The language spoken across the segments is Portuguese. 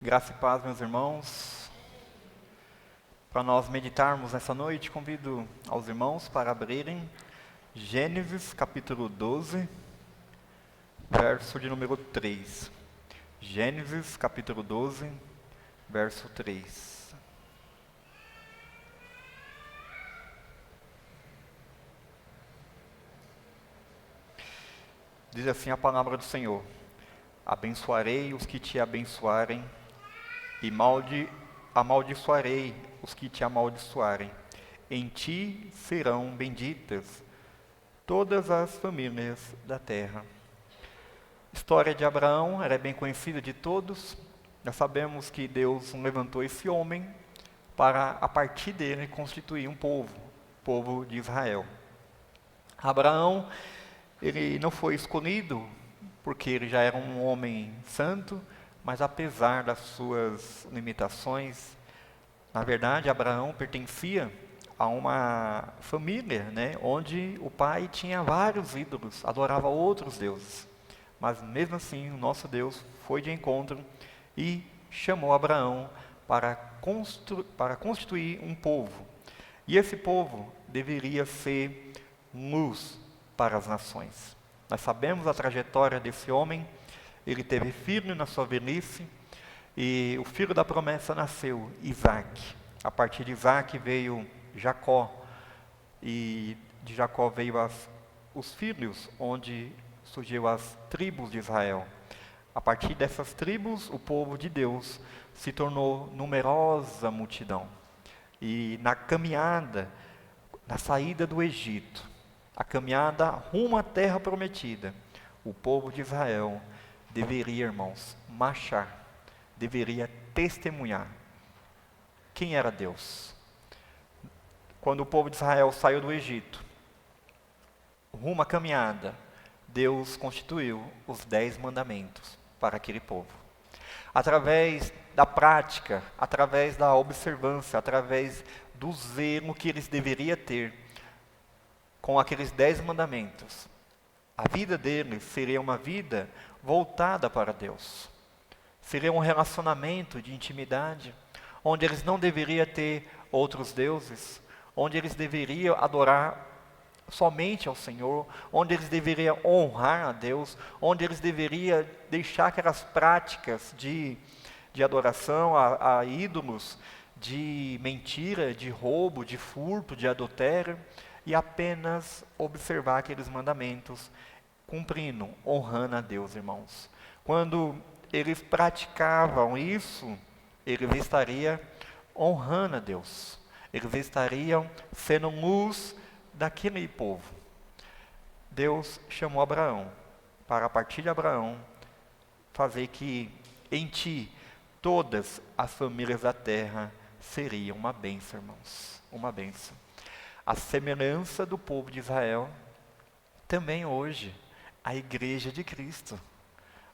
Graça e paz, meus irmãos. Para nós meditarmos nessa noite, convido aos irmãos para abrirem Gênesis capítulo 12, verso de número 3. Gênesis capítulo 12, verso 3. Diz assim a palavra do Senhor: abençoarei os que te abençoarem, e amaldiçoarei os que te amaldiçoarem. Em ti serão benditas todas as famílias da terra. A história de Abraão era bem conhecida de todos. Nós sabemos que Deus levantou esse homem para, a partir dele, constituir um povo, o povo de Israel. Abraão, ele não foi escolhido porque ele já era um homem santo, mas apesar das suas limitações, na verdade, Abraão pertencia a uma família, onde o pai tinha vários ídolos, adorava outros deuses. Mas mesmo assim, o nosso Deus foi de encontro e chamou Abraão para constituir um povo. E esse povo deveria ser luz para as nações. Nós sabemos a trajetória desse homem. Ele teve filho na sua velhice, e o filho da promessa nasceu, Isaac. A partir de Isaac veio Jacó, e de Jacó veio os filhos, onde surgiu as tribos de Israel. A partir dessas tribos, o povo de Deus se tornou numerosa multidão. E na caminhada, na saída do Egito, a caminhada rumo à terra prometida, o povo de Israel deveria, irmãos, marchar, deveria testemunhar quem era Deus. Quando o povo de Israel saiu do Egito, rumo à caminhada, Deus constituiu os 10 mandamentos para aquele povo. Através da prática, através da observância, através do zelo que eles deveriam ter com aqueles 10 mandamentos, a vida deles seria uma vida voltada para Deus. Seria um relacionamento de intimidade, onde eles não deveriam ter outros deuses, onde eles deveriam adorar somente ao Senhor, onde eles deveriam honrar a Deus, onde eles deveriam deixar aquelas práticas de adoração a ídolos, de mentira, de roubo, de furto, de adultério, e apenas observar aqueles mandamentos, cumprindo, honrando a Deus, irmãos. Quando eles praticavam isso, eles estariam honrando a Deus. Eles estariam sendo luz daquele povo. Deus chamou Abraão para, a partir de Abraão, fazer que em ti todas as famílias da terra seriam uma bênção, irmãos. Uma bênção. A semelhança do povo de Israel, também hoje, a igreja de Cristo,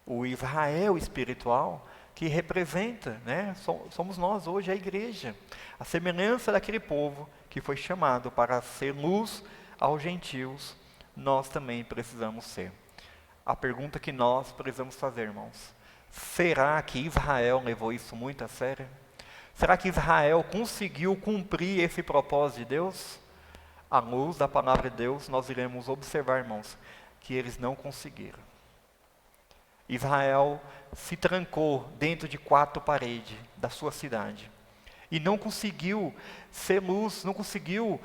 o Israel espiritual, que representa, somos nós hoje a igreja, a semelhança daquele povo que foi chamado para ser luz aos gentios, nós também precisamos ser. A pergunta que nós precisamos fazer, irmãos: será que Israel levou isso muito a sério? Será que Israel conseguiu cumprir esse propósito de Deus? À luz da palavra de Deus, nós iremos observar, irmãos, que eles não conseguiram. Israel se trancou dentro de 4 paredes da sua cidade e não conseguiu ser luz, não conseguiu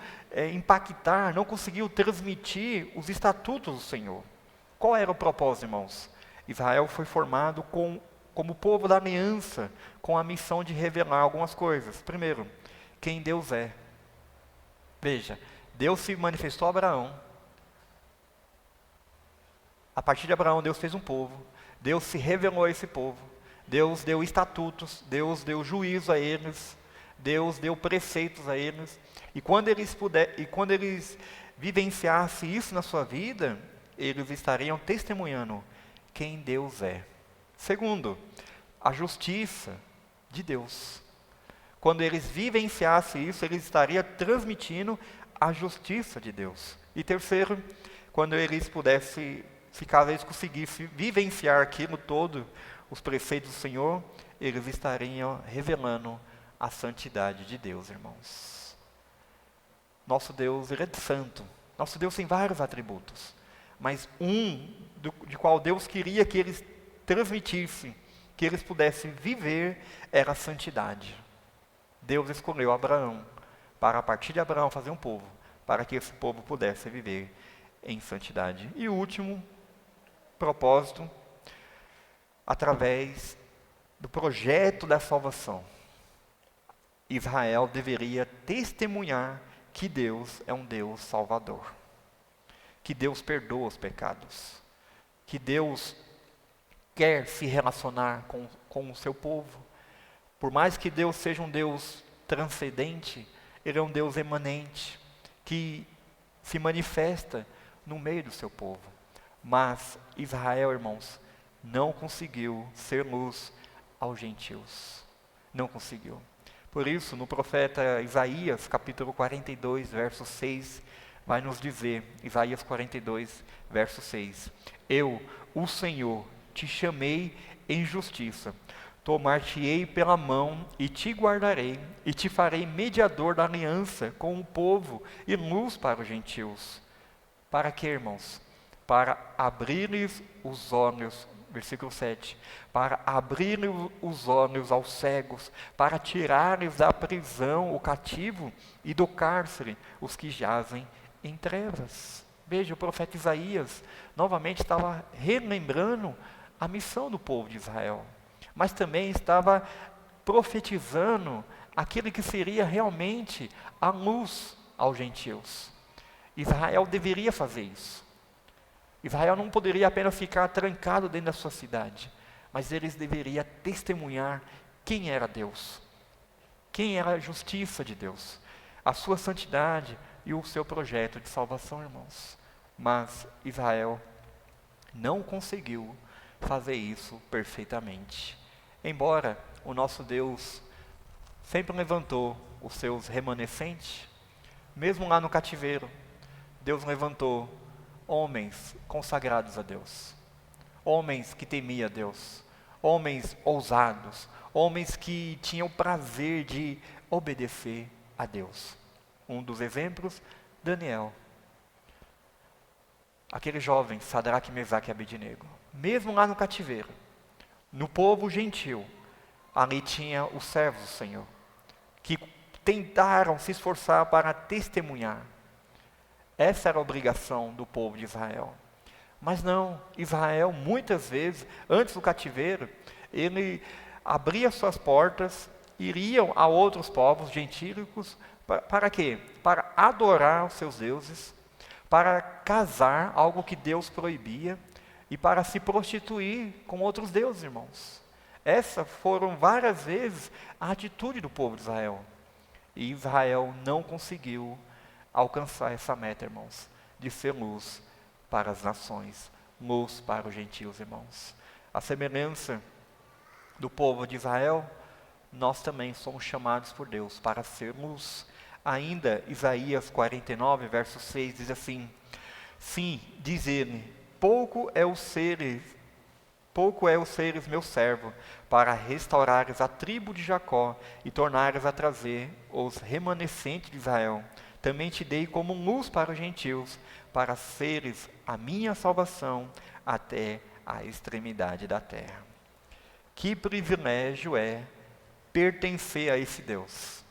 impactar, não conseguiu transmitir os estatutos do Senhor. Qual era o propósito, irmãos? Israel foi formado como povo da aliança, com a missão de revelar algumas coisas. Primeiro, quem Deus é. Veja, Deus se manifestou a Abraão. A partir de Abraão, Deus fez um povo. Deus se revelou a esse povo. Deus deu estatutos. Deus deu juízo a eles. Deus deu preceitos a eles. E quando eles vivenciassem isso na sua vida, eles estariam testemunhando quem Deus é. Segundo, a justiça de Deus. Quando eles vivenciassem isso, eles estariam transmitindo a justiça de Deus. E terceiro, quando eles pudessem se caso eles conseguissem vivenciar aquilo todo, os preceitos do Senhor, eles estariam revelando a santidade de Deus, irmãos. Nosso Deus, Ele é santo. Nosso Deus tem vários atributos. Mas de qual Deus queria que eles transmitissem, que eles pudessem viver, era a santidade. Deus escolheu Abraão, para a partir de Abraão fazer um povo, para que esse povo pudesse viver em santidade. E o último propósito, através do projeto da salvação, Israel deveria testemunhar que Deus é um Deus salvador, que Deus perdoa os pecados, que Deus quer se relacionar com o seu povo. Por mais que Deus seja um Deus transcendente, Ele é um Deus emanente, que se manifesta no meio do seu povo. Mas Israel, irmãos, não conseguiu ser luz aos gentios. Não conseguiu. Por isso, no profeta Isaías, capítulo 42, verso 6, vai nos dizer, Isaías 42, verso 6, eu, o Senhor, te chamei em justiça, tomar-te-ei pela mão e te guardarei, e te farei mediador da aliança com o povo e luz para os gentios. Para quê, irmãos? Para abrir-lhes os olhos, versículo 7, para abrir os olhos aos cegos, para tirar-lhes da prisão o cativo e do cárcere os que jazem em trevas. Veja, o profeta Isaías novamente estava relembrando a missão do povo de Israel, mas também estava profetizando aquele que seria realmente a luz aos gentios. Israel deveria fazer isso. Israel não poderia apenas ficar trancado dentro da sua cidade, mas eles deveriam testemunhar quem era Deus, quem era a justiça de Deus, a sua santidade e o seu projeto de salvação, irmãos. Mas Israel não conseguiu fazer isso perfeitamente. Embora o nosso Deus sempre levantou os seus remanescentes, mesmo lá no cativeiro, Deus levantou homens consagrados a Deus, homens que temiam a Deus, homens ousados, homens que tinham o prazer de obedecer a Deus. Um dos exemplos, Daniel. Aquele jovem, Sadraque, Mesaque e Abednego. Mesmo lá no cativeiro, no povo gentil, ali tinha os servos do Senhor, que tentaram se esforçar para testemunhar. Essa era a obrigação do povo de Israel. Mas não, Israel muitas vezes, antes do cativeiro, ele abria suas portas, iriam a outros povos gentílicos, para quê? Para adorar os seus deuses, para casar, algo que Deus proibia, e para se prostituir com outros deuses, irmãos. Essas foram várias vezes a atitude do povo de Israel. E Israel não conseguiu alcançar essa meta, irmãos, de ser luz para as nações, luz para os gentios, irmãos. A semelhança do povo de Israel, nós também somos chamados por Deus para ser luz. Ainda Isaías 49, verso 6 diz assim: sim, diz ele, pouco é o seres meu servo, para restaurares a tribo de Jacó e tornares a trazer os remanescentes de Israel. Também te dei como luz para os gentios, para seres a minha salvação até a extremidade da terra. Que privilégio é pertencer a esse Deus.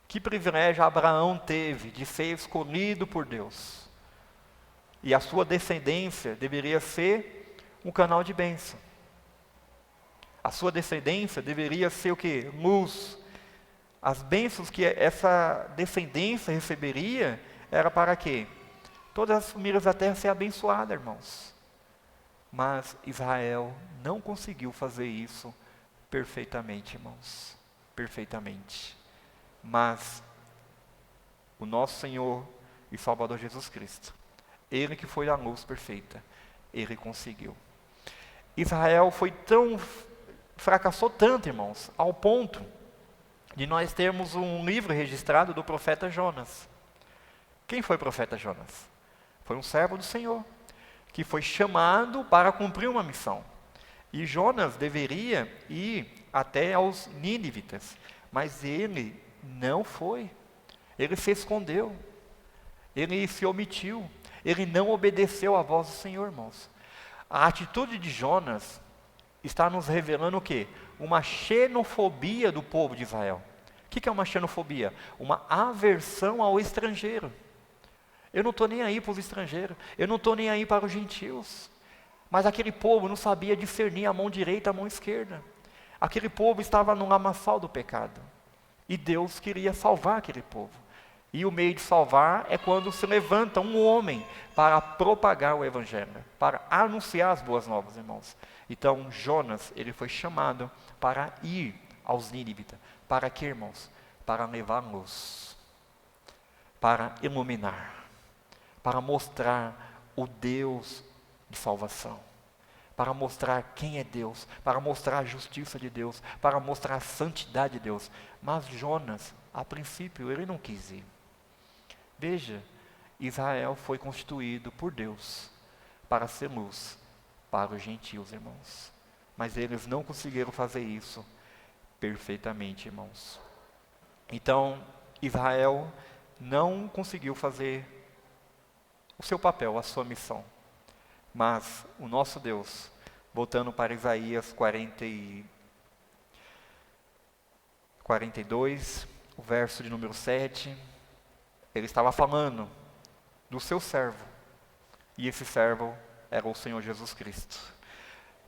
Que privilégio Abraão teve de ser escolhido por Deus. E a sua descendência deveria ser um canal de bênção. A sua descendência deveria ser o quê? Luz. As bênçãos que essa descendência receberia era para quê? Todas as famílias da terra ser abençoadas, irmãos. Mas Israel não conseguiu fazer isso perfeitamente, irmãos. Perfeitamente. Mas o nosso Senhor e Salvador Jesus Cristo, Ele que foi a luz perfeita, Ele conseguiu. Israel fracassou tanto, irmãos, ao ponto de nós termos um livro registrado do profeta Jonas. Quem foi o profeta Jonas? Foi um servo do Senhor. que foi chamado para cumprir uma missão. E Jonas deveria ir até aos nínivitas, mas ele não foi. Ele se escondeu, ele se omitiu, ele não obedeceu à voz do Senhor, irmãos. A atitude de Jonas está nos revelando o quê? Uma xenofobia do povo de Israel. O que é uma xenofobia? Uma aversão ao estrangeiro. Eu não estou nem aí para os estrangeiros, eu não estou nem aí para os gentios. Mas aquele povo não sabia discernir a mão direita e a mão esquerda. Aquele povo estava no lamaçal do pecado. E Deus queria salvar aquele povo. E o meio de salvar é quando se levanta um homem para propagar o Evangelho, para anunciar as boas novas, irmãos. Então Jonas, ele foi chamado para ir aos nínivitas. Para quê, irmãos? Para levar luz, para iluminar, para mostrar o Deus de salvação, para mostrar quem é Deus, para mostrar a justiça de Deus, para mostrar a santidade de Deus. Mas Jonas, a princípio, ele não quis ir. Veja, Israel foi constituído por Deus para ser luz para os gentios, irmãos. Mas eles não conseguiram fazer isso perfeitamente, irmãos. Então, Israel não conseguiu fazer o seu papel, a sua missão. Mas o nosso Deus, voltando para Isaías 42, o verso de número 7, ele estava falando do seu servo, e esse servo era o Senhor Jesus Cristo.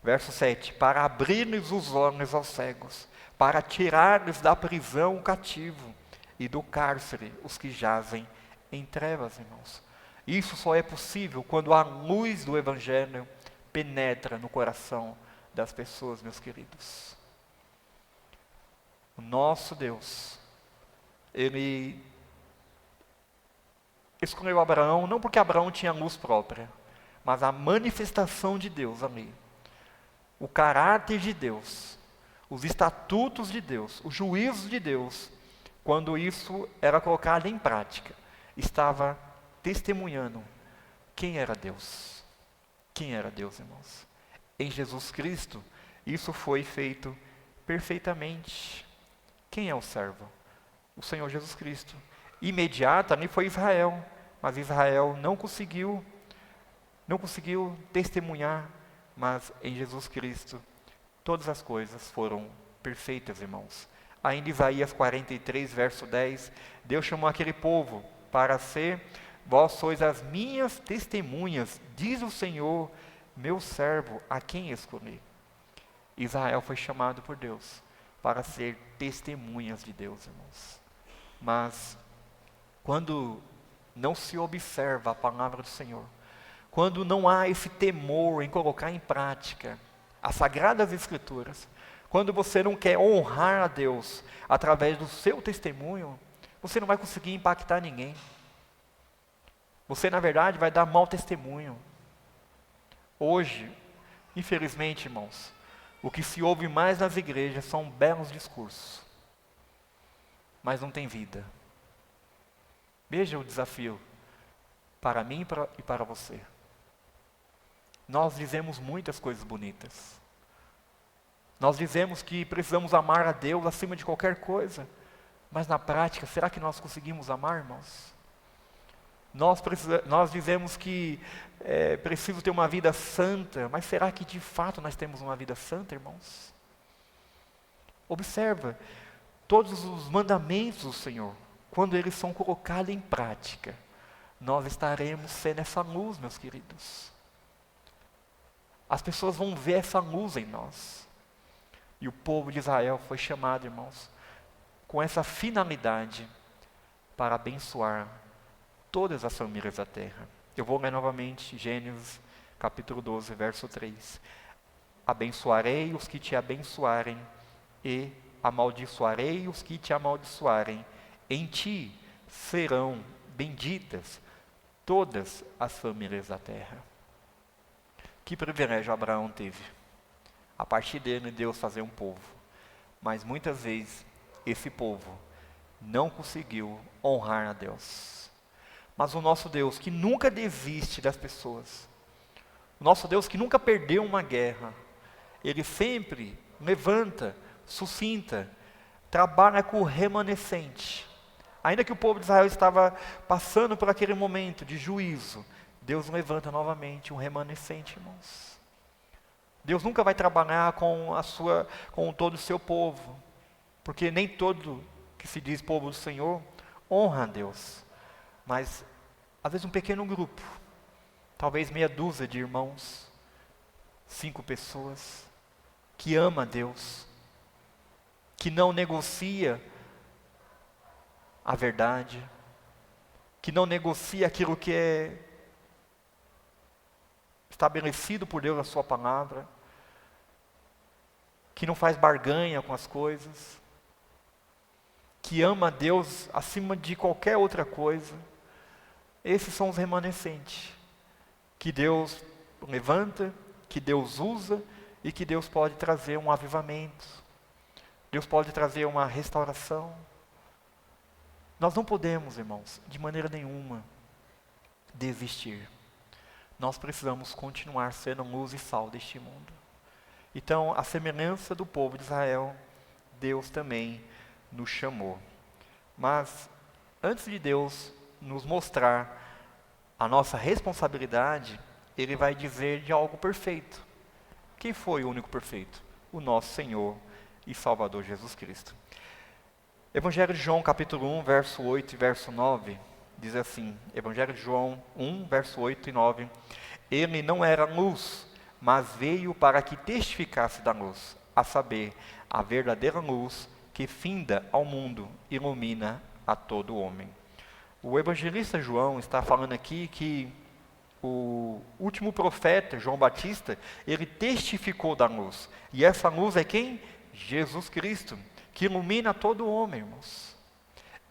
Verso 7, para abrir-lhes os olhos aos cegos, para tirar-lhes da prisão o cativo, e do cárcere os que jazem em trevas, irmãos. Isso só é possível quando a luz do Evangelho penetra no coração das pessoas, meus queridos. O nosso Deus, Ele escolheu Abraão, não porque Abraão tinha luz própria, mas a manifestação de Deus ali. O caráter de Deus, os estatutos de Deus, os juízos de Deus, quando isso era colocado em prática, estava testemunhando quem era Deus. Quem era Deus, irmãos? Em Jesus Cristo, isso foi feito perfeitamente. Quem é o servo? O Senhor Jesus Cristo. Imediata ali foi Israel, mas Israel não conseguiu testemunhar, mas em Jesus Cristo todas as coisas foram perfeitas, irmãos. Ainda em Isaías 43, verso 10, Deus chamou aquele povo para ser: vós sois as minhas testemunhas, diz o Senhor, meu servo, a quem escolhi. Israel foi chamado por Deus para ser testemunhas de Deus, irmãos. Mas quando não se observa a palavra do Senhor, quando não há esse temor em colocar em prática as Sagradas Escrituras, quando você não quer honrar a Deus através do seu testemunho, você não vai conseguir impactar ninguém. Você, na verdade, vai dar mau testemunho. Hoje, infelizmente, irmãos, o que se ouve mais nas igrejas são belos discursos, mas não tem vida. Veja o desafio para mim e para você. Nós dizemos muitas coisas bonitas. Nós dizemos que precisamos amar a Deus acima de qualquer coisa, mas na prática, será que nós conseguimos amar, irmãos? Nós dizemos que é preciso ter uma vida santa, mas será que de fato nós temos uma vida santa, irmãos? Observa, todos os mandamentos do Senhor, quando eles são colocados em prática, nós estaremos sendo essa luz, meus queridos. As pessoas vão ver essa luz em nós. E o povo de Israel foi chamado, irmãos, com essa finalidade para abençoar todas as famílias da terra. Eu vou ler novamente Gênesis capítulo 12, verso 3. Abençoarei os que te abençoarem e amaldiçoarei os que te amaldiçoarem. Em ti serão benditas todas as famílias da terra. Que privilégio Abraão teve. A partir dele, Deus fazer um povo. Mas muitas vezes, esse povo não conseguiu honrar a Deus. Mas o nosso Deus, que nunca desiste das pessoas, O nosso Deus que nunca perdeu uma guerra. Ele sempre levanta, suscita, trabalha com o remanescente. Ainda que o povo de Israel estava passando por aquele momento de juízo, Deus levanta novamente um remanescente, irmãos. Deus nunca vai trabalhar com todo o seu povo, porque nem todo que se diz povo do Senhor honra a Deus. Mas, às vezes um pequeno grupo, talvez meia dúzia de irmãos, 5 pessoas, que ama a Deus, que não negocia a verdade, que não negocia aquilo que é estabelecido por Deus na sua palavra, que não faz barganha com as coisas, que ama a Deus acima de qualquer outra coisa. Esses são os remanescentes, que Deus levanta, que Deus usa e que Deus pode trazer um avivamento. Deus pode trazer uma restauração. Nós não podemos, irmãos, de maneira nenhuma, desistir. Nós precisamos continuar sendo luz e sal deste mundo. Então, a semelhança do povo de Israel, Deus também nos chamou. Mas, antes de Deus nos mostrar a nossa responsabilidade, Ele vai dizer de algo perfeito. Quem foi o único perfeito? O nosso Senhor e Salvador Jesus Cristo. Evangelho de João, capítulo 1, verso 8 e verso 9, diz assim, Evangelho de João 1, verso 8 e 9, Ele não era luz, mas veio para que testificasse da luz, a saber, a verdadeira luz que finda ao mundo, ilumina a todo homem. O evangelista João está falando aqui que o último profeta, João Batista, ele testificou da luz. E essa luz é quem? Jesus Cristo, que ilumina todo homem, irmãos.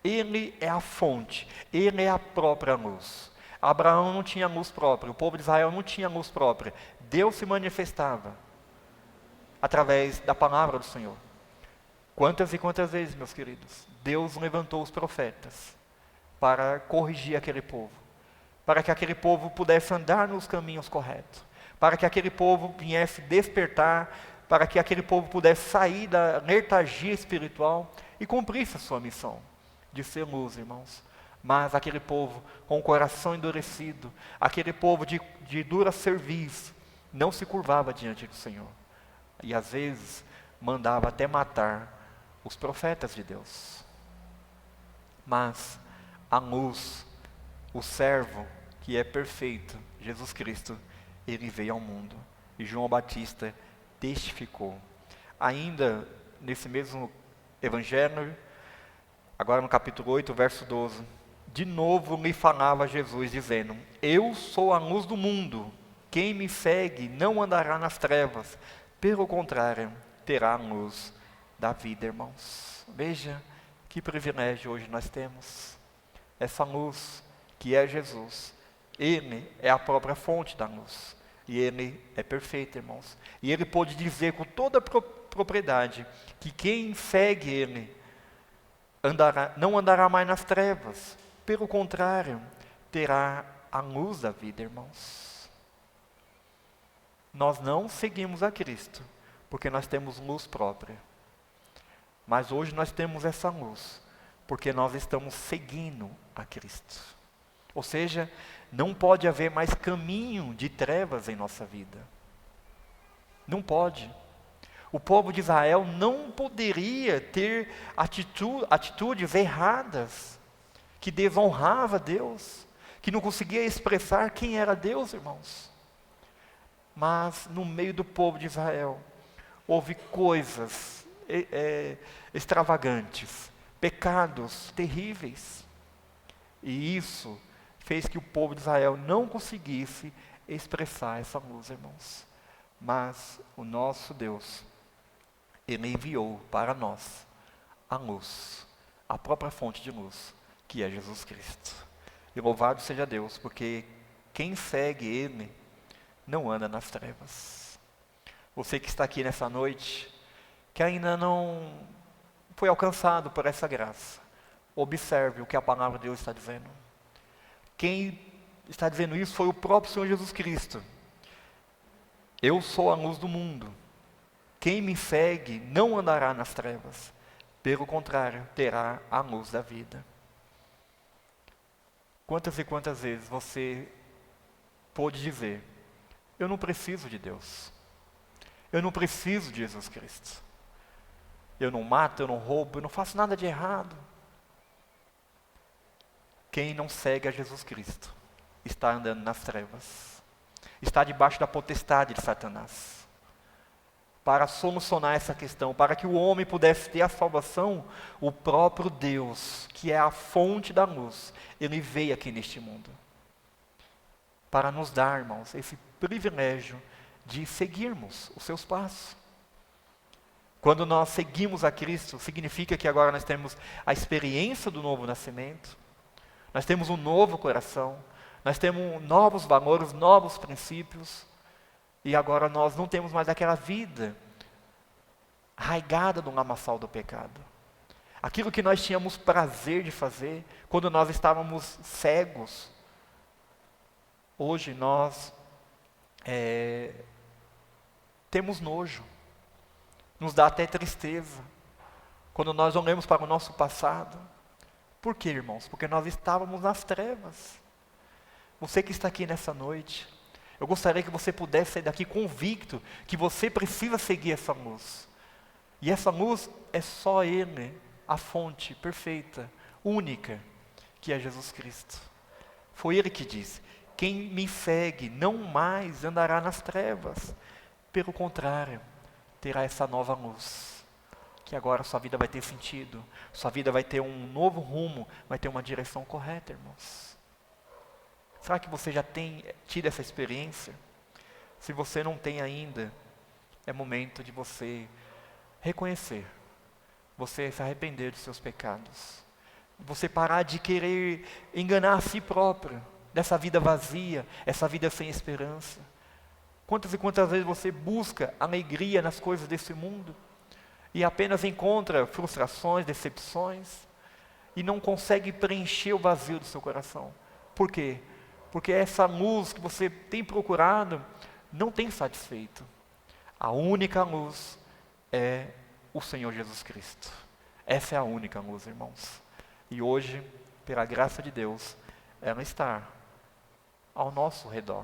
Ele é a fonte, Ele é a própria luz. Abraão não tinha luz própria, o povo de Israel não tinha luz própria. Deus se manifestava através da palavra do Senhor. Quantas e quantas vezes, meus queridos, Deus levantou os profetas para corrigir aquele povo, para que aquele povo pudesse andar nos caminhos corretos, para que aquele povo viesse despertar, para que aquele povo pudesse sair da letargia espiritual e cumprisse a sua missão de ser luz, irmãos. Mas aquele povo com o coração endurecido, aquele povo de dura cerviz, não se curvava diante do Senhor. E às vezes mandava até matar os profetas de Deus. Mas a luz, o servo que é perfeito, Jesus Cristo, ele veio ao mundo. E João Batista testificou. Ainda nesse mesmo evangelho, agora no capítulo 8, verso 12, de novo lhe falava Jesus, dizendo, eu sou a luz do mundo, quem me segue não andará nas trevas, pelo contrário, terá a luz da vida, irmãos. Veja que privilégio hoje nós temos. Essa luz que é Jesus, Ele é a própria fonte da luz. E Ele é perfeito, irmãos. E Ele pode dizer com toda a propriedade que quem segue Ele não andará mais nas trevas. Pelo contrário, terá a luz da vida, irmãos. Nós não seguimos a Cristo, porque nós temos luz própria. Mas hoje nós temos essa luz, porque nós estamos seguindo a Cristo. Ou seja, não pode haver mais caminho de trevas em nossa vida. Não pode. O povo de Israel não poderia ter atitudes erradas, que desonrava Deus, que não conseguia expressar quem era Deus, irmãos. Mas no meio do povo de Israel, houve coisas extravagantes, pecados terríveis. E isso fez que o povo de Israel não conseguisse expressar essa luz, irmãos. Mas o nosso Deus, Ele enviou para nós a luz, a própria fonte de luz, que é Jesus Cristo. E louvado seja Deus, porque quem segue Ele não anda nas trevas. Você que está aqui nessa noite, que ainda não foi alcançado por essa graça, observe o que a palavra de Deus está dizendo. Quem está dizendo isso foi o próprio Senhor Jesus Cristo. Eu sou a luz do mundo. Quem me segue não andará nas trevas. Pelo contrário, terá a luz da vida. Quantas e quantas vezes você pôde dizer: eu não preciso de Deus. Eu não preciso de Jesus Cristo. Eu não mato, eu não roubo, eu não faço nada de errado. Quem não segue a Jesus Cristo está andando nas trevas. Está debaixo da potestade de Satanás. Para solucionar essa questão, para que o homem pudesse ter a salvação, o próprio Deus, que é a fonte da luz, ele veio aqui neste mundo. Para nos dar, irmãos, esse privilégio de seguirmos os seus passos. Quando nós seguimos a Cristo, significa que agora nós temos a experiência do novo nascimento, nós temos um novo coração, nós temos novos valores, novos princípios, e agora nós não temos mais aquela vida arraigada no lamaçal do pecado. Aquilo que nós tínhamos prazer de fazer, quando nós estávamos cegos, hoje nós temos nojo, nos dá até tristeza, quando nós olhamos para o nosso passado. Por quê, irmãos? Porque nós estávamos nas trevas. Você que está aqui nessa noite, eu gostaria que você pudesse sair daqui convicto que você precisa seguir essa luz. E essa luz é só Ele, a fonte perfeita, única, que é Jesus Cristo. Foi Ele que disse: quem me segue não mais andará nas trevas, pelo contrário, terá essa nova luz, que agora sua vida vai ter sentido, sua vida vai ter um novo rumo, vai ter uma direção correta, irmãos. Será que você já tem tido essa experiência? Se você não tem ainda, é momento de você reconhecer, você se arrepender dos seus pecados, você parar de querer enganar a si próprio, dessa vida vazia, essa vida sem esperança. Quantas e quantas vezes você busca alegria nas coisas desse mundo e apenas encontra frustrações, decepções e não consegue preencher o vazio do seu coração? Por quê? Porque essa luz que você tem procurado não tem satisfeito. A única luz é o Senhor Jesus Cristo. Essa é a única luz, irmãos. E hoje, pela graça de Deus, ela está ao nosso redor.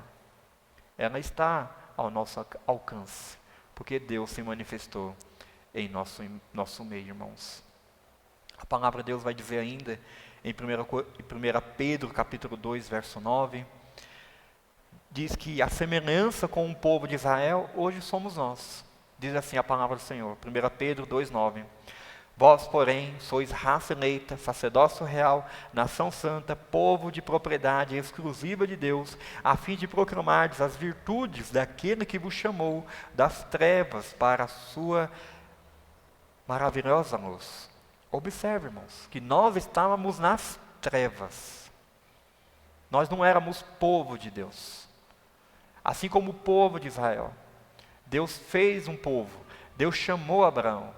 Ela está ao nosso alcance. Porque Deus se manifestou em nosso meio, irmãos. A palavra de Deus vai dizer ainda, em 1 Pedro, capítulo 2, verso 9, diz que a semelhança com o povo de Israel, hoje somos nós. Diz assim a palavra do Senhor, 1 Pedro 2, 9. Vós, porém, sois raça eleita, sacerdócio real, nação santa, povo de propriedade exclusiva de Deus, a fim de proclamardes as virtudes daquele que vos chamou das trevas para a sua maravilhosa luz. Observe, irmãos, que nós estávamos nas trevas. Nós não éramos povo de Deus. Assim como o povo de Israel. Deus fez um povo. Deus chamou Abraão.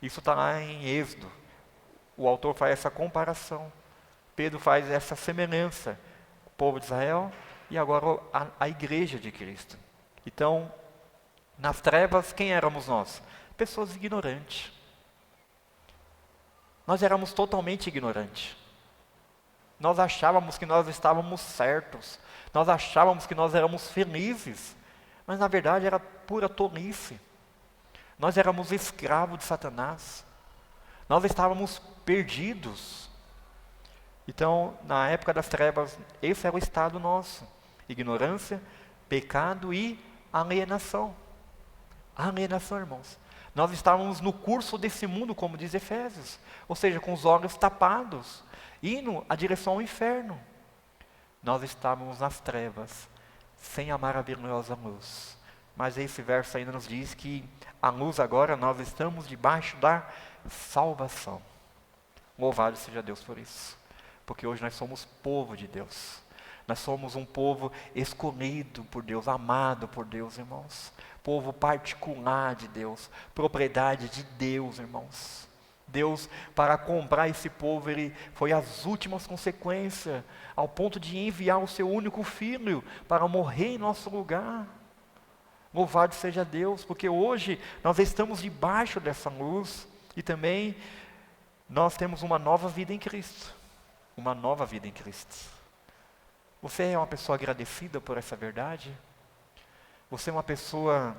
Isso está lá em Êxodo. O autor faz essa comparação. Pedro faz essa semelhança. O povo de Israel e agora a igreja de Cristo. Então, nas trevas, quem éramos nós? Pessoas ignorantes. Nós éramos totalmente ignorantes. Nós achávamos que nós estávamos certos. Nós achávamos que nós éramos felizes. Mas na verdade era pura tolice. Nós éramos escravos de Satanás. Nós estávamos perdidos. Então, na época das trevas, esse era o estado nosso. Ignorância, pecado e alienação. Alienação, irmãos. Nós estávamos no curso desse mundo, como diz Efésios, ou seja, com os olhos tapados, indo a direção ao inferno. Nós estávamos nas trevas, sem a maravilhosa luz. Mas esse verso ainda nos diz que a luz agora, nós estamos debaixo da salvação. Louvado seja Deus por isso, porque hoje nós somos povo de Deus. Nós somos um povo escolhido por Deus, amado por Deus, irmãos. Povo particular de Deus, propriedade de Deus, irmãos. Deus, para comprar esse povo, Ele foi às últimas consequências, ao ponto de enviar o seu único filho para morrer em nosso lugar. Louvado seja Deus, porque hoje nós estamos debaixo dessa luz e também nós temos uma nova vida em Cristo. Uma nova vida em Cristo. Você é uma pessoa agradecida por essa verdade? Você é uma pessoa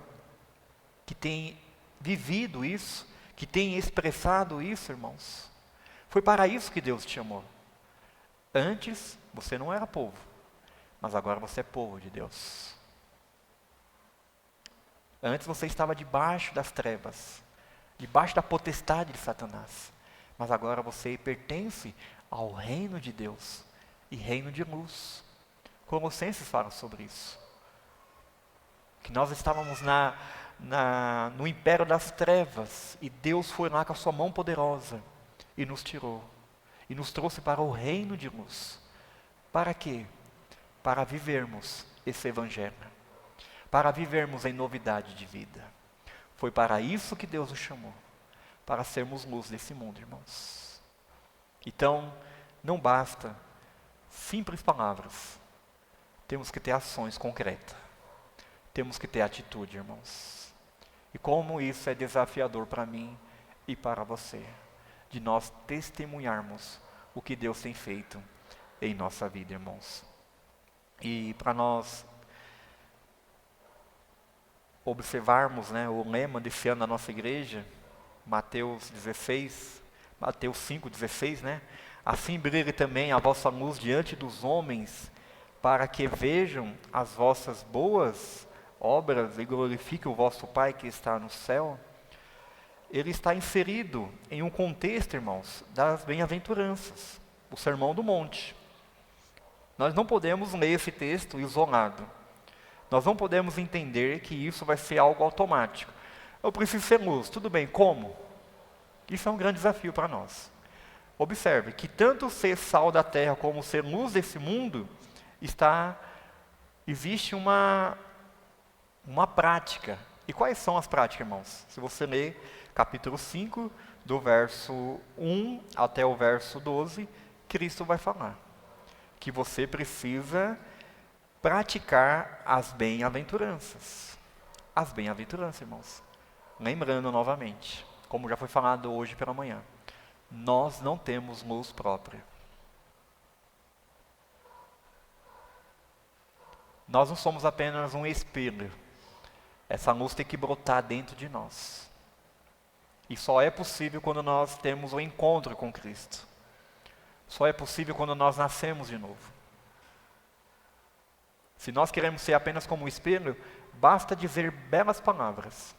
que tem vivido isso, que tem expressado isso, irmãos? Foi para isso que Deus te chamou. Antes, você não era povo, mas agora você é povo de Deus. Antes você estava debaixo das trevas, debaixo da potestade de Satanás. Mas agora você pertence ao reino de Deus e reino de luz. Colossenses fala sobre isso. Que nós estávamos no império das trevas e Deus foi lá com a sua mão poderosa e nos tirou. E nos trouxe para o reino de luz. Para quê? Para vivermos esse evangelho. Para vivermos em novidade de vida. Foi para isso que Deus nos chamou. Para sermos luz desse mundo, irmãos. Então, não basta simples palavras. Temos que ter ações concretas. Temos que ter atitude, irmãos. E como isso é desafiador para mim e para você. De nós testemunharmos o que Deus tem feito em nossa vida, irmãos. E para nós observarmos, o lema desse ano da nossa igreja, Mateus 5,16, Assim brilhe também a vossa luz diante dos homens, para que vejam as vossas boas obras e glorifiquem o vosso Pai que está no céu. Ele está inserido em um contexto, irmãos, das bem-aventuranças, o Sermão do Monte. Nós não podemos ler esse texto isolado. Nós não podemos entender que isso vai ser algo automático. Eu preciso ser luz, tudo bem, como? Isso é um grande desafio para nós. Observe que tanto ser sal da terra como ser luz desse mundo, existe uma prática. E quais são as práticas, irmãos? Se você ler capítulo 5, do verso 1 até o verso 12, Cristo vai falar que você precisa praticar as bem-aventuranças. As bem-aventuranças, irmãos. Lembrando novamente, como já foi falado hoje pela manhã, nós não temos luz própria. Nós não somos apenas um espelho. Essa luz tem que brotar dentro de nós. E só é possível quando nós temos o encontro com Cristo. Só é possível quando nós nascemos de novo. Se nós queremos ser apenas como um espelho, basta dizer belas palavras,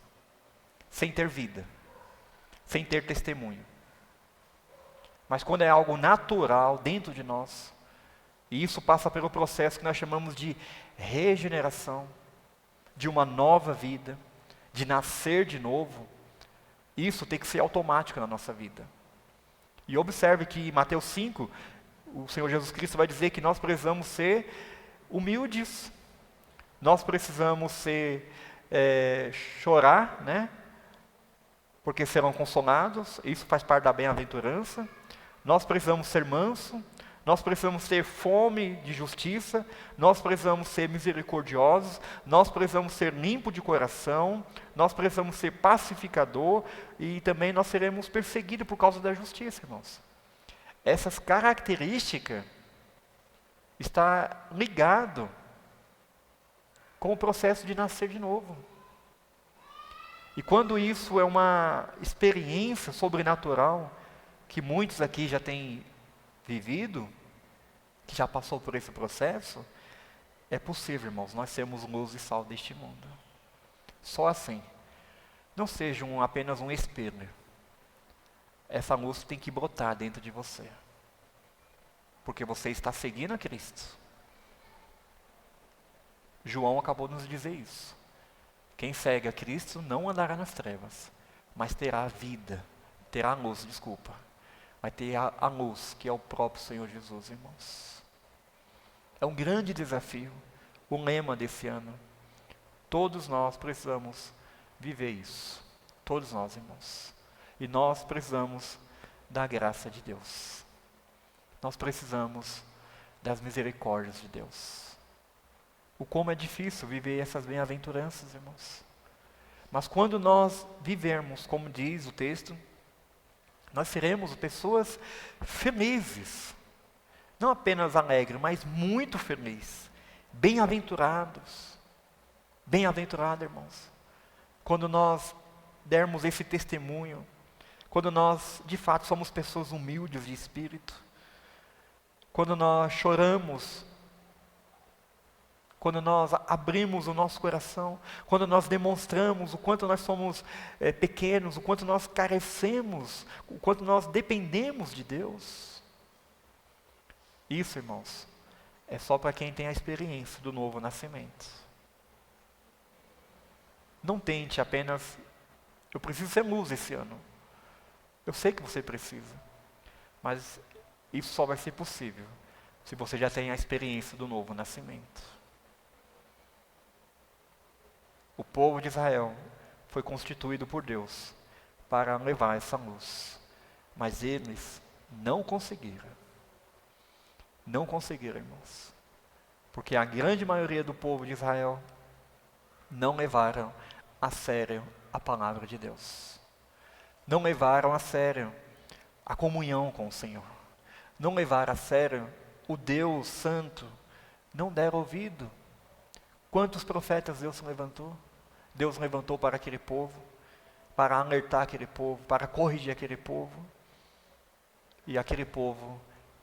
sem ter vida, sem ter testemunho. Mas quando é algo natural dentro de nós, e isso passa pelo processo que nós chamamos de regeneração, de uma nova vida, de nascer de novo, isso tem que ser automático na nossa vida. E observe que em Mateus 5, o Senhor Jesus Cristo vai dizer que nós precisamos ser humildes, nós precisamos chorar, porque serão consolados, isso faz parte da bem-aventurança. Nós precisamos ser manso, nós precisamos ter fome de justiça, nós precisamos ser misericordiosos, nós precisamos ser limpo de coração, nós precisamos ser pacificador e também nós seremos perseguidos por causa da justiça, irmãos. Essas características está ligado com o processo de nascer de novo. E quando isso é uma experiência sobrenatural, que muitos aqui já têm vivido, que já passou por esse processo, é possível, irmãos, nós sermos luz e sal deste mundo. Só assim. Não seja apenas um espelho. Essa luz tem que brotar dentro de você. Porque você está seguindo a Cristo. João acabou de nos dizer isso. Quem segue a Cristo não andará nas trevas, mas terá vida, terá luz, vai ter a luz, que é o próprio Senhor Jesus, irmãos. É um grande desafio, o lema desse ano. Todos nós precisamos viver isso. Todos nós, irmãos. E nós precisamos da graça de Deus. Nós precisamos das misericórdias de Deus. O como é difícil viver essas bem-aventuranças, irmãos. Mas quando nós vivermos, como diz o texto, nós seremos pessoas felizes. Não apenas alegres, mas muito felizes. Bem-aventurados. Bem-aventurado, irmãos. Quando nós dermos esse testemunho, quando nós, de fato, somos pessoas humildes de espírito, quando nós choramos, quando nós abrimos o nosso coração, quando nós demonstramos o quanto nós somos pequenos, o quanto nós carecemos, o quanto nós dependemos de Deus. Isso, irmãos, é só para quem tem a experiência do novo nascimento. Não tente apenas, eu preciso ser luz esse ano. Eu sei que você precisa, mas isso só vai ser possível se você já tem a experiência do novo nascimento. O povo de Israel foi constituído por Deus para levar essa luz, mas eles não conseguiram. Não conseguiram, irmãos, porque a grande maioria do povo de Israel não levaram a sério a palavra de Deus. Não levaram a sério a comunhão com o Senhor. Não levaram a sério o Deus Santo. Não deram ouvido. Quantos profetas Deus levantou? Deus levantou para aquele povo, para alertar aquele povo, para corrigir aquele povo. E aquele povo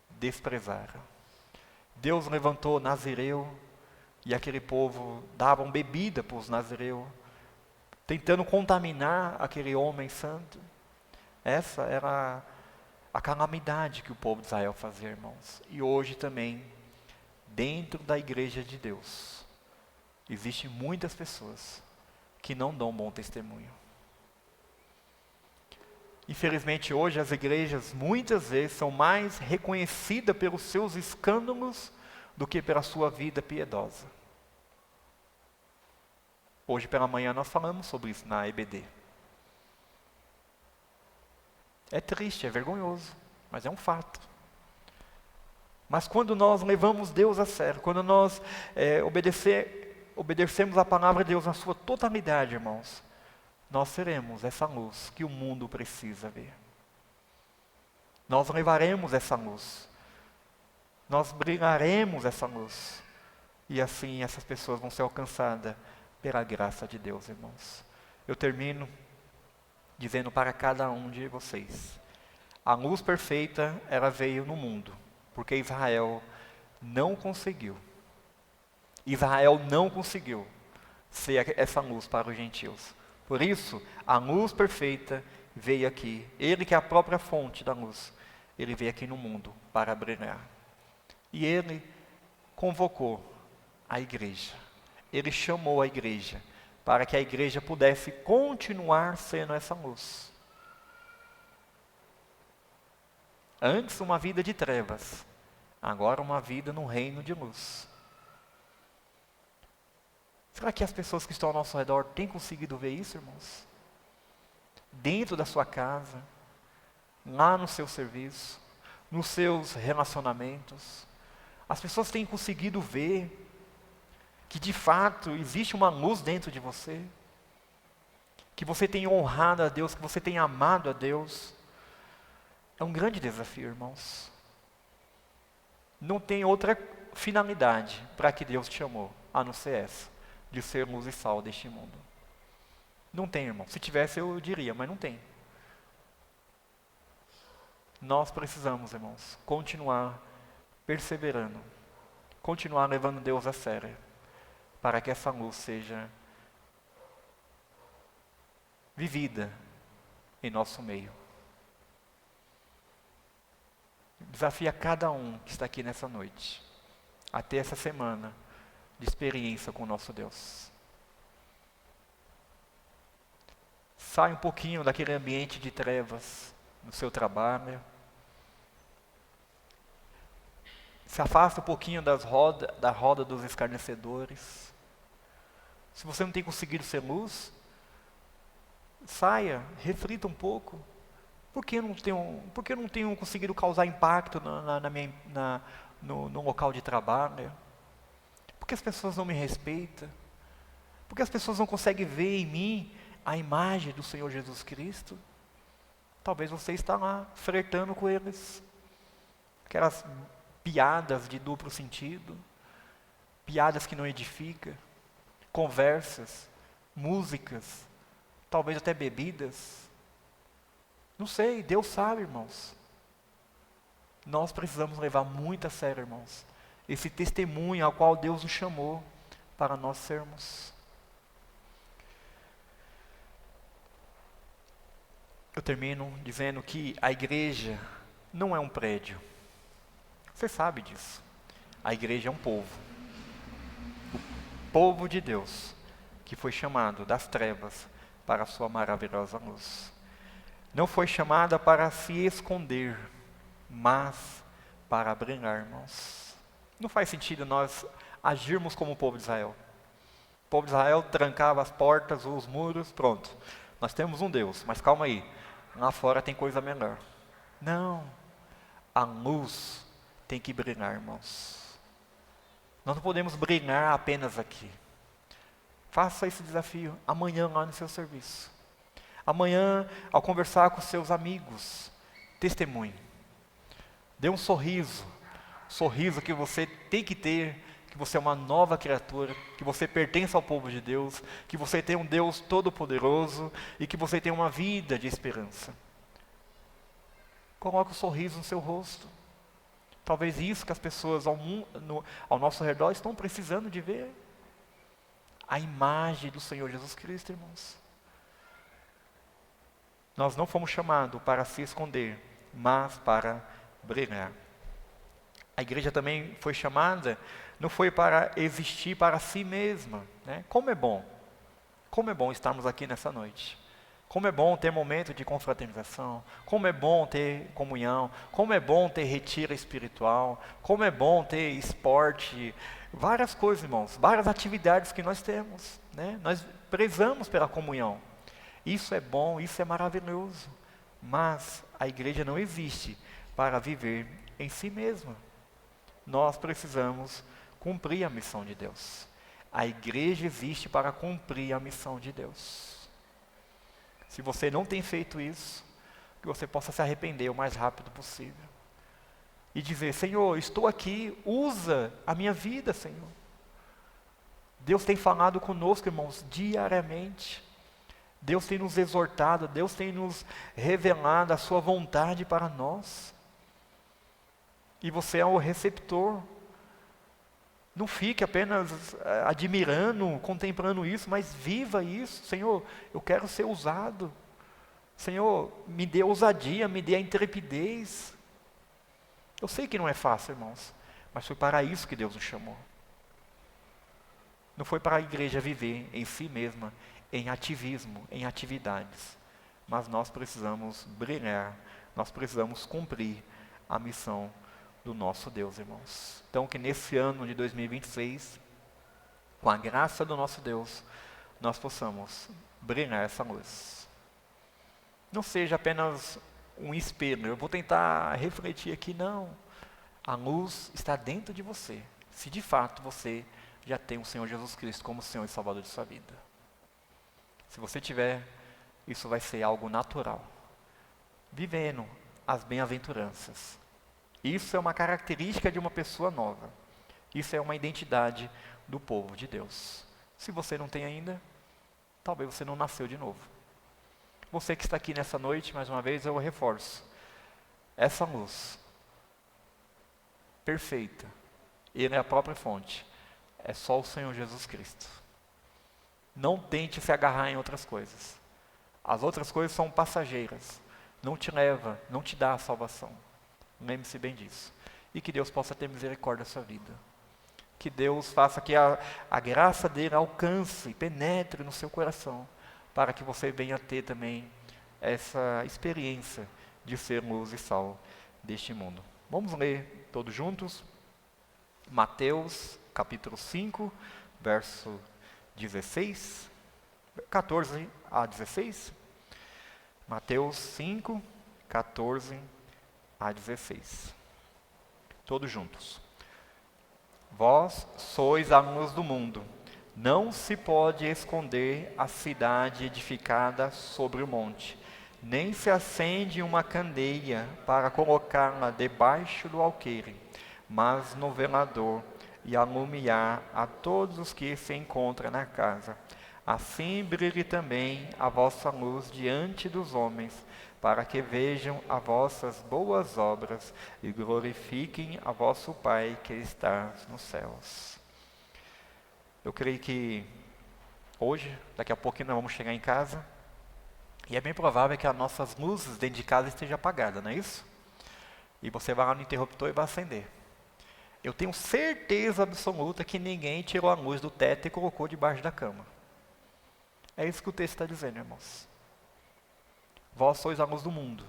desprezaram. Deus levantou Nazireu, e aquele povo davam bebida para os nazireus, tentando contaminar aquele homem santo. Essa era a calamidade que o povo de Israel fazia, irmãos. E hoje também, dentro da igreja de Deus, existem muitas pessoas que não dão bom testemunho. Infelizmente hoje as igrejas muitas vezes são mais reconhecidas pelos seus escândalos do que pela sua vida piedosa. Hoje pela manhã nós falamos sobre isso na EBD. É triste, é vergonhoso, mas é um fato. Mas quando nós levamos Deus a sério, quando nós obedecemos a palavra de Deus na sua totalidade, irmãos, nós seremos essa luz que o mundo precisa ver. Nós levaremos essa luz. Nós brilharemos essa luz. E assim essas pessoas vão ser alcançadas pela graça de Deus, irmãos. Eu termino dizendo para cada um de vocês: a luz perfeita, ela veio no mundo, porque Israel não conseguiu. Israel não conseguiu ser essa luz para os gentios. Por isso, a luz perfeita veio aqui. Ele que é a própria fonte da luz, ele veio aqui no mundo para brilhar. E ele convocou a igreja. Ele chamou a igreja para que a igreja pudesse continuar sendo essa luz. Antes uma vida de trevas, agora uma vida no reino de luz. Será que as pessoas que estão ao nosso redor têm conseguido ver isso, irmãos? Dentro da sua casa, lá no seu serviço, nos seus relacionamentos, as pessoas têm conseguido ver que de fato existe uma luz dentro de você, que você tem honrado a Deus, que você tem amado a Deus. É um grande desafio, irmãos. Não tem outra finalidade para que Deus te chamou, a não ser essa, de ser luz e sal deste mundo. Não tem, irmão. Se tivesse eu diria, mas não tem. Nós precisamos, irmãos, continuar perseverando, continuar levando Deus a sério, para que essa luz seja vivida em nosso meio. Desafio a cada um que está aqui nessa noite a ter essa semana de experiência com o nosso Deus. Sai um pouquinho daquele ambiente de trevas no seu trabalho. Se afasta um pouquinho da roda dos escarnecedores. Se você não tem conseguido ser luz, saia, reflita um pouco. Por que eu não tenho conseguido causar impacto no local de trabalho? Por que as pessoas não me respeitam? Por que as pessoas não conseguem ver em mim a imagem do Senhor Jesus Cristo? Talvez você está lá, flertando com eles. Aquelas piadas de duplo sentido, piadas que não edificam, conversas, músicas, talvez até bebidas. Não sei, Deus sabe, irmãos. Nós precisamos levar muito a sério, irmãos, esse testemunho ao qual Deus nos chamou para nós sermos. Eu termino dizendo que a igreja não é um prédio. Você sabe disso. A igreja é um povo. O povo de Deus, que foi chamado das trevas para a sua maravilhosa luz. Não foi chamada para se esconder, mas para brilhar, irmãos. Não faz sentido nós agirmos como o povo de Israel. O povo de Israel trancava as portas, os muros, pronto. Nós temos um Deus, mas calma aí. Lá fora tem coisa melhor. Não. A luz tem que brilhar, irmãos. Nós não podemos brilhar apenas aqui. Faça esse desafio amanhã lá no seu serviço. Amanhã, ao conversar com seus amigos, testemunhe. Dê um sorriso. Sorriso que você tem que ter, que você é uma nova criatura, que você pertence ao povo de Deus, que você tem um Deus todo-poderoso e que você tem uma vida de esperança. Coloque um sorriso no seu rosto. Talvez isso que as pessoas ao nosso redor estão precisando de ver. A imagem do Senhor Jesus Cristo, irmãos. Nós não fomos chamados para se esconder, mas para brilhar. A igreja também foi chamada, não foi para existir para si mesma, né? Como é bom estarmos aqui nessa noite. Como é bom ter momento de confraternização, como é bom ter comunhão, como é bom ter retiro espiritual, como é bom ter esporte, várias coisas, irmãos, várias atividades que nós temos, né? Nós prezamos pela comunhão. Isso é bom, isso é maravilhoso, mas a igreja não existe para viver em si mesma. Nós precisamos cumprir a missão de Deus. A igreja existe para cumprir a missão de Deus. Se você não tem feito isso, que você possa se arrepender o mais rápido possível. E dizer, Senhor, estou aqui, usa a minha vida, Senhor. Deus tem falado conosco, irmãos, diariamente. Deus tem nos exortado, Deus tem nos revelado a sua vontade para nós. E você é o receptor. Não fique apenas admirando, contemplando isso, mas viva isso. Senhor, eu quero ser usado. Senhor, me dê ousadia, me dê a intrepidez. Eu sei que não é fácil, irmãos, mas foi para isso que Deus nos chamou. Não foi para a igreja viver em si mesma, em ativismo, em atividades. Mas nós precisamos brilhar, nós precisamos cumprir a missão do nosso Deus, irmãos. Então, que nesse ano de 2026, com a graça do nosso Deus, nós possamos brilhar essa luz. Não seja apenas um espelho, eu vou tentar refletir aqui, não. A luz está dentro de você, se de fato você já tem o Senhor Jesus Cristo como Senhor e Salvador de sua vida. Se você tiver, isso vai ser algo natural. Vivendo as bem-aventuranças. Isso é uma característica de uma pessoa nova. Isso é uma identidade do povo de Deus. Se você não tem ainda, talvez você não nasceu de novo. Você que está aqui nessa noite, mais uma vez eu reforço. Essa luz, perfeita, Ele é a própria fonte. É só o Senhor Jesus Cristo. Não tente se agarrar em outras coisas. As outras coisas são passageiras. Não te leva, não te dá a salvação. Lembre-se bem disso. E que Deus possa ter misericórdia da sua vida. Que Deus faça que a graça dele alcance e penetre no seu coração. Para que você venha ter também essa experiência de ser luz e sal deste mundo. Vamos ler todos juntos? Mateus capítulo 5, verso 16, 14 a 16. Mateus 5, 14 a 16. Todos juntos. Vós sois a luz do mundo. Não se pode esconder a cidade edificada sobre o monte, nem se acende uma candeia para colocá-la debaixo do alqueire, mas no velador, e alumiar a todos os que se encontram na casa. Assim brilhe também a vossa luz diante dos homens, para que vejam as vossas boas obras e glorifiquem a vosso Pai que está nos céus. Eu creio que hoje, daqui a pouquinho nós vamos chegar em casa, e é bem provável que as nossas luzes dentro de casa estejam apagadas, não é isso? E você vai lá no interruptor e vai acender. Eu tenho certeza absoluta que ninguém tirou a luz do teto e colocou debaixo da cama. É isso que o texto está dizendo, irmãos. Vós sois a luz do mundo.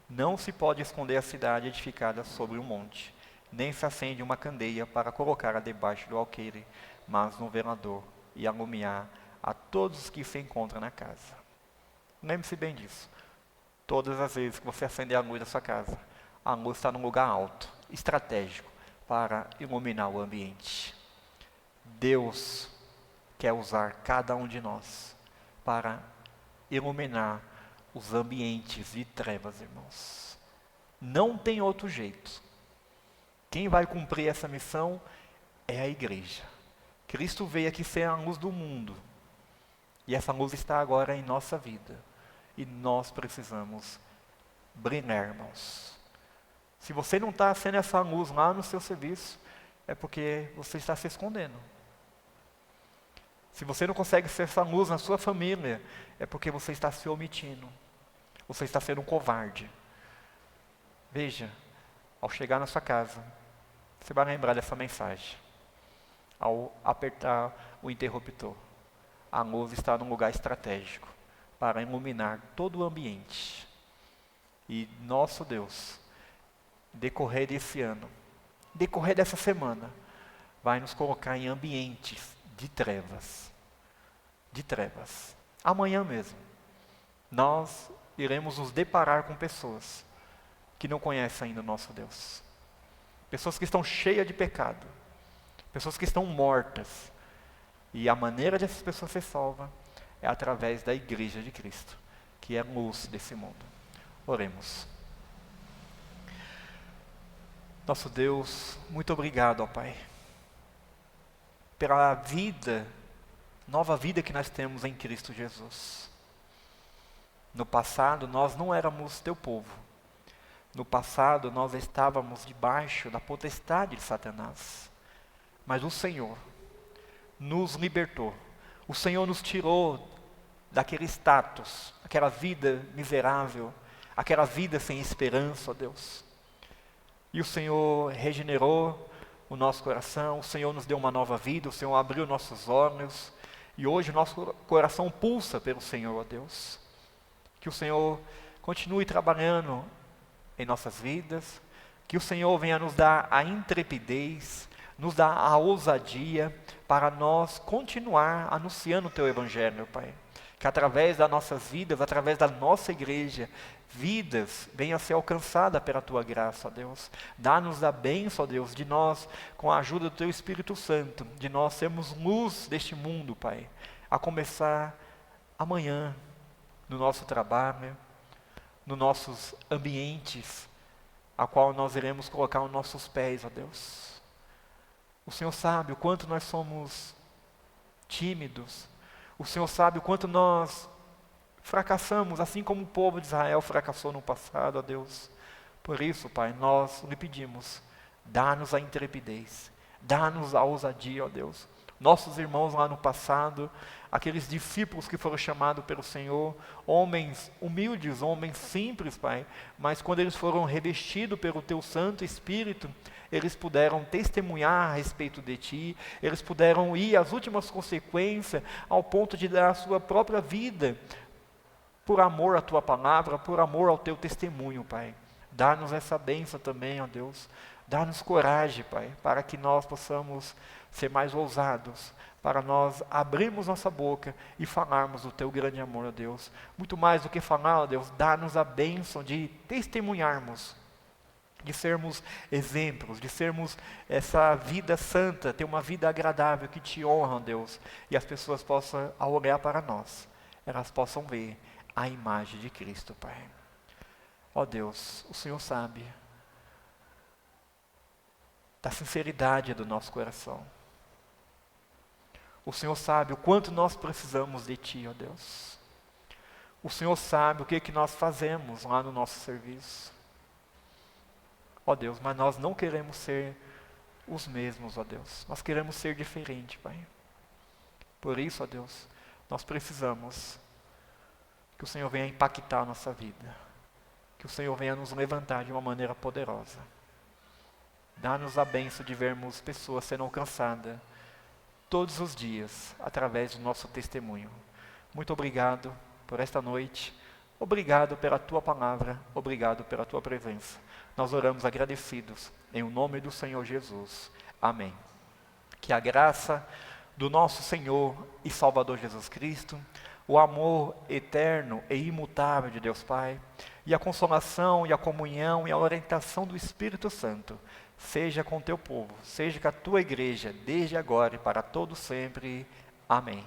Não se pode esconder a cidade edificada sobre um monte, nem se acende uma candeia para colocá-la debaixo do alqueire, mas no velador, e alumiar a todos os que se encontram na casa. Lembre-se bem disso. Todas as vezes que você acender a luz da sua casa, a luz está num lugar alto, estratégico, para iluminar o ambiente. Deus quer usar cada um de nós para iluminar os ambientes de trevas, irmãos. Não tem outro jeito. Quem vai cumprir essa missão é a igreja. Cristo veio aqui ser a luz do mundo. E essa luz está agora em nossa vida. E nós precisamos brilhar, irmãos. Se você não está acendendo essa luz lá no seu serviço, é porque você está se escondendo. Se você não consegue ser essa luz na sua família, é porque você está se omitindo. Você está sendo um covarde. Veja, ao chegar na sua casa, você vai lembrar dessa mensagem. Ao apertar o interruptor, a luz está num lugar estratégico para iluminar todo o ambiente. E nosso Deus, decorrer desse ano, decorrer dessa semana, vai nos colocar em ambientes de trevas. De trevas. Amanhã mesmo, nós iremos nos deparar com pessoas que não conhecem ainda o nosso Deus. Pessoas que estão cheias de pecado. Pessoas que estão mortas. E a maneira dessas pessoas ser salvas é através da igreja de Cristo, que é a luz desse mundo. Oremos. Nosso Deus, muito obrigado, ó Pai, pela vida, nova vida que nós temos em Cristo Jesus. No passado, nós não éramos teu povo. No passado, nós estávamos debaixo da potestade de Satanás. Mas o Senhor nos libertou. O Senhor nos tirou daquele status, aquela vida miserável, aquela vida sem esperança, ó Deus. E o Senhor regenerou o nosso coração, o Senhor nos deu uma nova vida, o Senhor abriu nossos olhos, e hoje o nosso coração pulsa pelo Senhor, ó Deus. Que o Senhor continue trabalhando em nossas vidas, que o Senhor venha nos dar a intrepidez, nos dar a ousadia para nós continuar anunciando o Teu Evangelho, Pai. Que através das nossas vidas, através da nossa igreja, vidas venham a ser alcançadas pela Tua graça, ó Deus. Dá-nos a bênção, ó Deus, de nós, com a ajuda do Teu Espírito Santo, de nós sermos luz deste mundo, Pai. A começar amanhã, no nosso trabalho, nos nossos ambientes, a qual nós iremos colocar os nossos pés, ó Deus. O Senhor sabe o quanto nós somos tímidos. O Senhor sabe o quanto nós fracassamos, assim como o povo de Israel fracassou no passado, ó Deus. Por isso, Pai, nós lhe pedimos, dá-nos a intrepidez, dá-nos a ousadia, ó Deus. Nossos irmãos lá no passado, aqueles discípulos que foram chamados pelo Senhor, homens humildes, homens simples, Pai, mas quando eles foram revestidos pelo Teu Santo Espírito, eles puderam testemunhar a respeito de Ti, eles puderam ir às últimas consequências, ao ponto de dar a sua própria vida, por amor à Tua palavra, por amor ao Teu testemunho, Pai. Dá-nos essa bênção também, ó Deus. Dá-nos coragem, Pai, para que nós possamos ser mais ousados, para nós abrirmos nossa boca e falarmos do Teu grande amor, ó Deus. Muito mais do que falar, ó Deus, dá-nos a bênção de testemunharmos de sermos exemplos, de sermos essa vida santa, ter uma vida agradável que te honra, Deus, e as pessoas possam, ao olhar para nós, elas possam ver a imagem de Cristo, Pai. Ó Deus, o Senhor sabe da sinceridade do nosso coração. O Senhor sabe o quanto nós precisamos de Ti, ó Deus. O Senhor sabe o que nós fazemos lá no nosso serviço. Ó Deus, mas nós não queremos ser os mesmos, ó Deus. Nós queremos ser diferentes, Pai. Por isso, ó Deus, nós precisamos que o Senhor venha impactar a nossa vida. Que o Senhor venha nos levantar de uma maneira poderosa. Dá-nos a bênção de vermos pessoas sendo alcançadas todos os dias, através do nosso testemunho. Muito obrigado por esta noite. Obrigado pela Tua palavra. Obrigado pela Tua presença. Nós oramos agradecidos, em o nome do Senhor Jesus. Amém. Que a graça do nosso Senhor e Salvador Jesus Cristo, o amor eterno e imutável de Deus Pai, e a consolação e a comunhão e a orientação do Espírito Santo, seja com o teu povo, seja com a tua igreja, desde agora e para todo sempre. Amém.